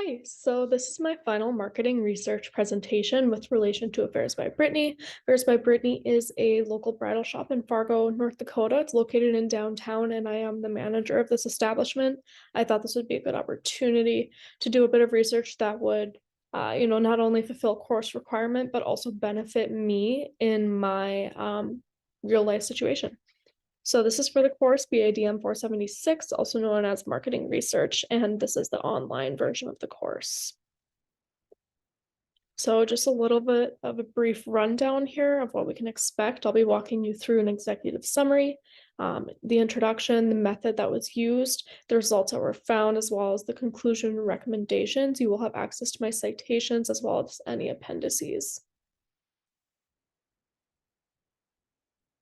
Hi, so this is my final marketing research presentation with relation to Affairs by Brittany. Affairs by Brittany is a local bridal shop in Fargo, North Dakota. It's located in downtown, and I am the manager of this establishment. I thought this would be a good opportunity to do a bit of research that would, not only fulfill course requirement, but also benefit me in my real life situation. So this is for the course badm 476, also known as marketing research, and this is the online version of the course. So just a little bit of a brief rundown here of what we can expect. I'll be walking you through an executive summary, the introduction, the method that was used, the results that were found, as well as the conclusion and recommendations. You will have access to my citations as well as any appendices.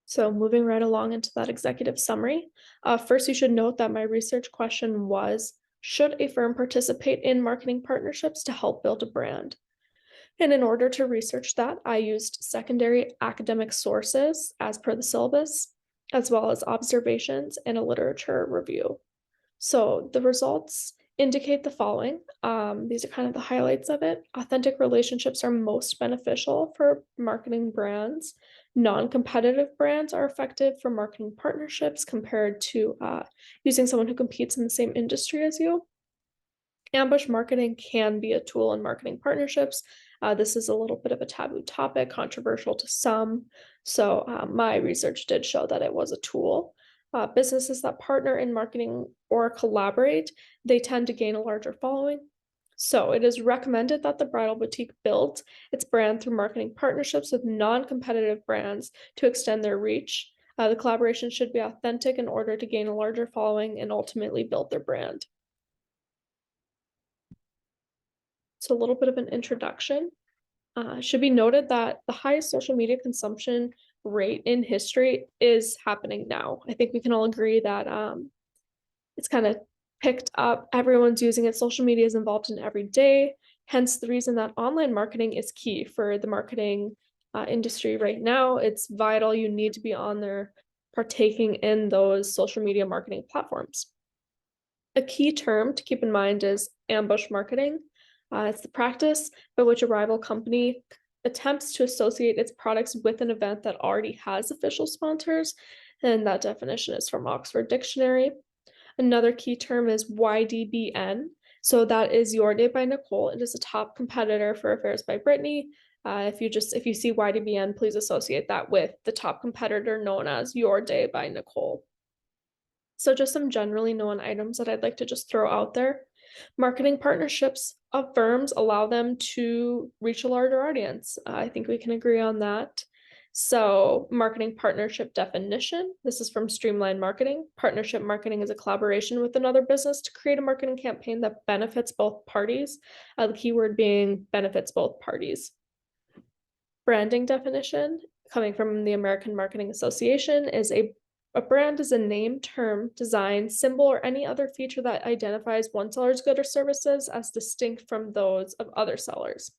So moving right along into that executive summary, first you should note that my research question was, should a firm participate in marketing partnerships to help build a brand? And in order to research that, I used secondary academic sources as per the syllabus, as well as observations and a literature review. So the results indicate the following. These are kind of the highlights of it. Authentic relationships are most beneficial for marketing brands. Non-competitive brands are effective for marketing partnerships compared to using someone who competes in the same industry as you. Ambush marketing can be a tool in marketing partnerships. This is a little bit of a taboo topic, controversial to some. So my research did show that it was a tool. Businesses that partner in marketing or collaborate, they tend to gain a larger following. So it is recommended that the bridal boutique build its brand through marketing partnerships with non-competitive brands to extend their reach. The collaboration should be authentic in order to gain a larger following and ultimately build their brand. So a little bit of an introduction. Should be noted that the highest social media consumption rate in history is happening now. I think we can all agree that it's kind of picked up. Everyone's using it. Social media is involved in every day. Hence, the reason that online marketing is key for the marketing industry right now. It's vital. You need to be on there partaking in those social media marketing platforms. A key term to keep in mind is ambush marketing. It's the practice by which a rival company attempts to associate its products with an event that already has official sponsors, and that definition is from Oxford Dictionary. Another key term is YDBN. So that is Your Day by Nicole. It is a top competitor for Affairs by Brittany. If you see YDBN, please associate that with the top competitor known as Your Day by Nicole. So just some generally known items that I'd like to just throw out there. Marketing partnerships of firms allow them to reach a larger audience. I think we can agree on that. So marketing partnership definition, this is from Streamline Marketing. Partnership marketing is a collaboration with another business to create a marketing campaign that benefits both parties. The keyword being benefits both parties. Branding definition, coming from the American Marketing Association, is a brand is a name, term, design, symbol, or any other feature that identifies one seller's good or services as distinct from those of other sellers.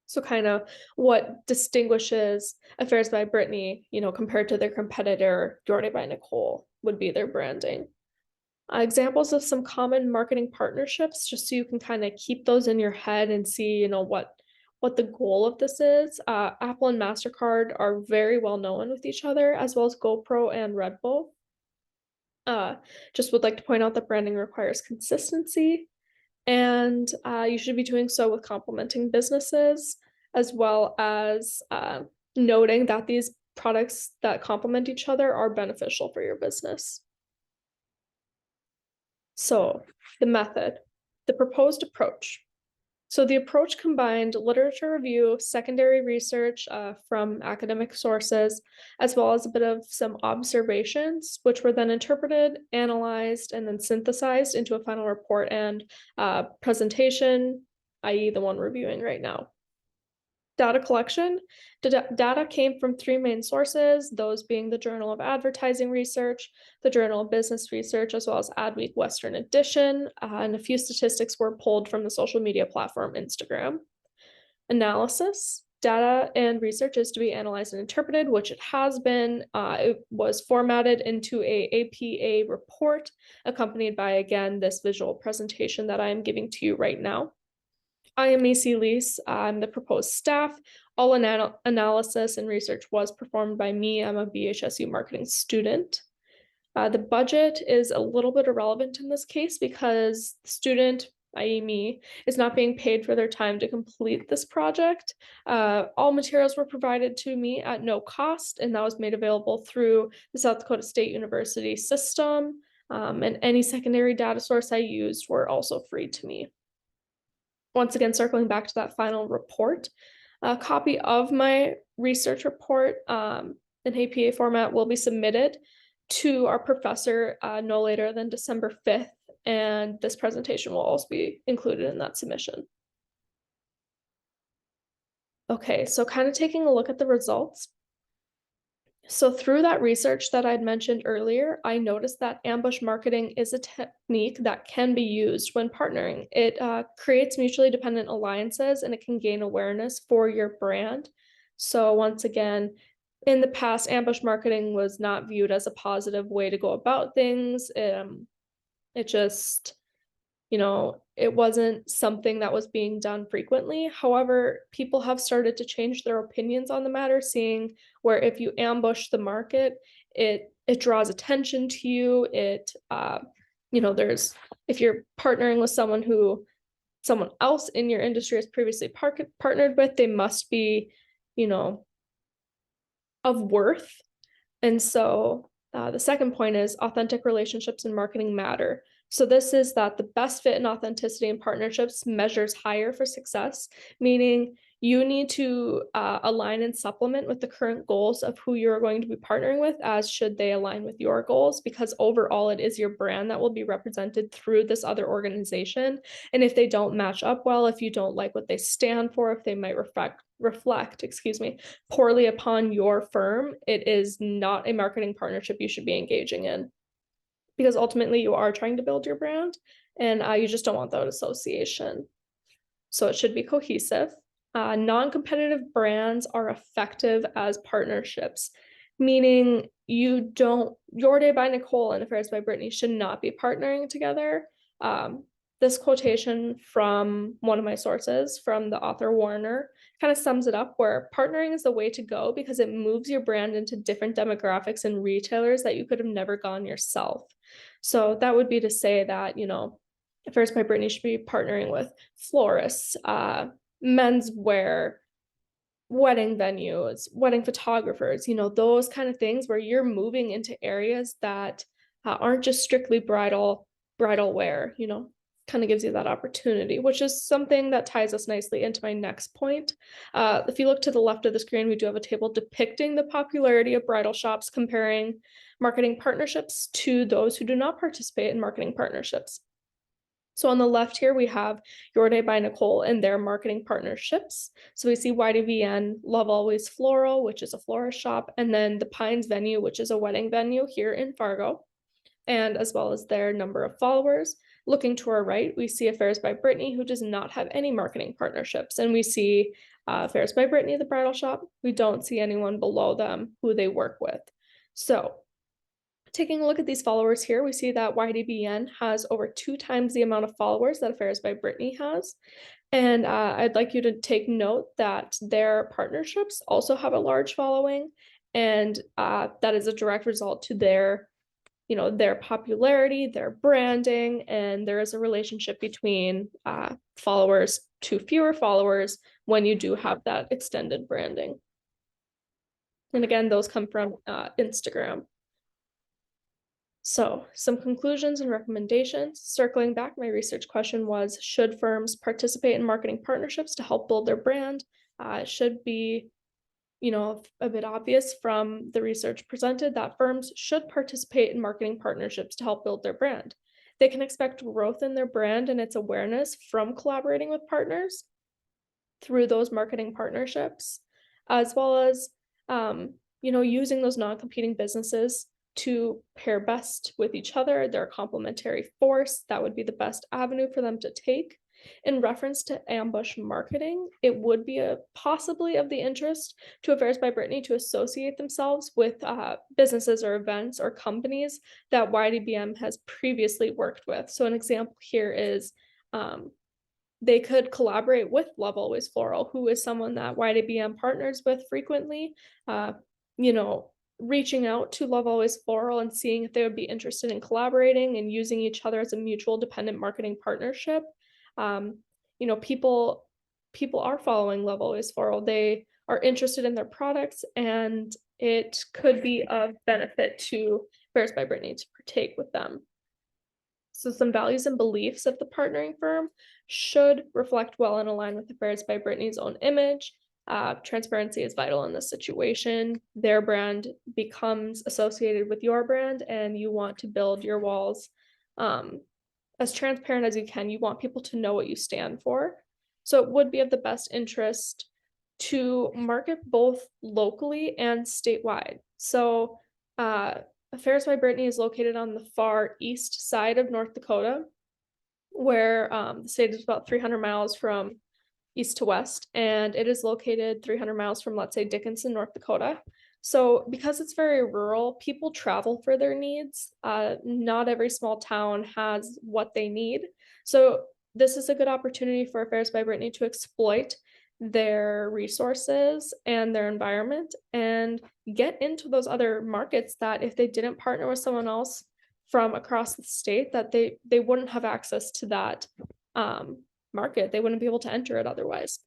So kind of what distinguishes Affairs by Brittany, compared to their competitor, Your Day by Nicole, would be their branding. Examples of some common marketing partnerships, just so you can kind of keep those in your head and see, what the goal of this is. Apple and MasterCard are very well known with each other, as well as GoPro and Red Bull. Just would like to point out that branding requires consistency, and you should be doing so with complementing businesses, as well as noting that these products that complement each other are beneficial for your business. So the method, the proposed approach. So the approach combined literature review, secondary research from academic sources, as well as a bit of some observations, which were then interpreted, analyzed, and then synthesized into a final report and presentation, i.e. the one reviewing right now. Data collection. Data came from three main sources, those being the Journal of Advertising Research, the Journal of Business Research, as well as Adweek Western Edition, and a few statistics were pulled from the social media platform Instagram. Analysis. data and research is to be analyzed and interpreted, which it has been. It was formatted into a APA report, accompanied by, again, this visual presentation that I am giving to you right now. I am Macy Lease. I'm the proposed staff. All analysis and research was performed by me. I'm a BHSU marketing student. The budget is a little bit irrelevant in this case because the student, i.e. me, is not being paid for their time to complete this project. All materials were provided to me at no cost, and that was made available through the South Dakota State University system. And any secondary data source I used were also free to me. Once again, circling back to that final report, a copy of my research report in APA format will be submitted to our professor no later than December 5th, and this presentation will also be included in that submission. Okay, so kind of taking a look at the results. So through that research that I'd mentioned earlier, I noticed that ambush marketing is a technique that can be used when partnering. It creates mutually dependent alliances and it can gain awareness for your brand. So once again, in the past, ambush marketing was not viewed as a positive way to go about things. It just, it wasn't something that was being done frequently. However, people have started to change their opinions on the matter, seeing where if you ambush the market, it draws attention to you. There's, if you're partnering with someone else in your industry has previously partnered with, they must be, of worth. And so the second point is authentic relationships and marketing matter. So this is that the best fit and authenticity in partnerships measures higher for success, meaning you need to align and supplement with the current goals of who you're going to be partnering with, as should they align with your goals, because overall it is your brand that will be represented through this other organization. And if they don't match up well, if you don't like what they stand for, if they might reflect, poorly upon your firm, it is not a marketing partnership you should be engaging in, because ultimately you are trying to build your brand and you just don't want that association. So it should be cohesive. Non-competitive brands are effective as partnerships, meaning Your Day by Nicole and Affairs by Brittany should not be partnering together. This quotation from one of my sources, from the author Warner, kind of sums it up, where partnering is the way to go because it moves your brand into different demographics and retailers that you could have never gone yourself. So that would be to say that, Affairs by Brittany should be partnering with florists, menswear, wedding venues, wedding photographers, those kind of things where you're moving into areas that aren't just strictly bridal wear, kind of gives you that opportunity, which is something that ties us nicely into my next point. If you look to the left of the screen, we do have a table depicting the popularity of bridal shops, comparing marketing partnerships to those who do not participate in marketing partnerships. So on the left here, we have Your Day by Nicole and their marketing partnerships. So we see YDVN, Love Always Floral, which is a florist shop, and then the Pines venue, which is a wedding venue here in Fargo, and as well as their number of followers. Looking to our right, we see Affairs by Brittany, who does not have any marketing partnerships. And we see Affairs by Brittany, the bridal shop. We don't see anyone below them who they work with. So taking a look at these followers here, we see that YDBN has over 2 times the amount of followers that Affairs by Brittany has. And I'd like you to take note that their partnerships also have a large following, and that is a direct result to their popularity, their branding, and there is a relationship between followers to fewer followers when you do have that extended branding. And again, those come from Instagram. So some conclusions and recommendations. Circling back, my research question was, should firms participate in marketing partnerships to help build their brand? It should be, a bit obvious from the research presented that firms should participate in marketing partnerships to help build their brand. They can expect growth in their brand and its awareness from collaborating with partners through those marketing partnerships, as well as, using those non-competing businesses to pair best with each other. They're a complementary force. That would be the best avenue for them to take. In reference to ambush marketing, it would be a possibly of the interest to Affairs by Brittany to associate themselves with businesses or events or companies that YDBM has previously worked with. So an example here is um, they could collaborate with Love Always Floral, who is someone that YDBM partners with frequently. Uh, you know, reaching out to Love Always Floral and seeing if they would be interested in collaborating and using each other as a mutual dependent marketing partnership. Um, people are following Love Always Floral. They are interested in their products, and it could be of benefit to Bears by Brittany to partake with them. So some values and beliefs of the partnering firm should reflect well and align with Affairs by Brittany's own image. Transparency is vital in this situation. Their brand becomes associated with your brand, and you want to build your walls um, as transparent as you can. You want people to know what you stand for. So it would be of the best interest to market both locally and statewide. So Affairs by Brittany is located on the far east side of North Dakota, where the state is about 300 miles from east to west, and it is located 300 miles from, let's say, Dickinson, North Dakota. So, because it's very rural, people travel for their needs. Not every small town has what they need. So, this is a good opportunity for Affairs by Brittany to exploit their resources and their environment and get into those other markets that if they didn't partner with someone else from across the state, that they wouldn't have access to that market. They wouldn't be able to enter it otherwise.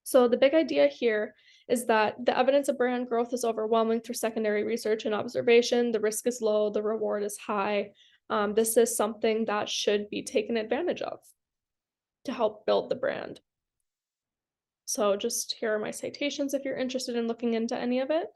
So the big idea here is that the evidence of brand growth is overwhelming through secondary research and observation. The risk is low, the reward is high. This is something that should be taken advantage of to help build the brand. So just here are my citations if you're interested in looking into any of it.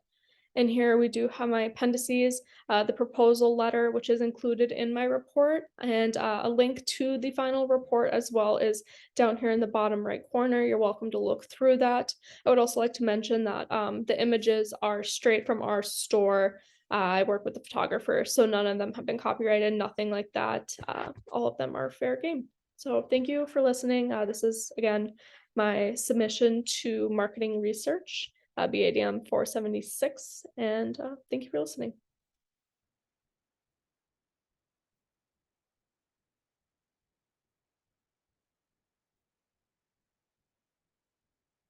And here we do have my appendices, the proposal letter, which is included in my report, and a link to the final report as well is down here in the bottom right corner. You're welcome to look through that. I would also like to mention that the images are straight from our store. I work with the photographer, so none of them have been copyrighted, nothing like that. All of them are fair game. So thank you for listening. This is, again, my submission to marketing research. BADM 476, and thank you for listening.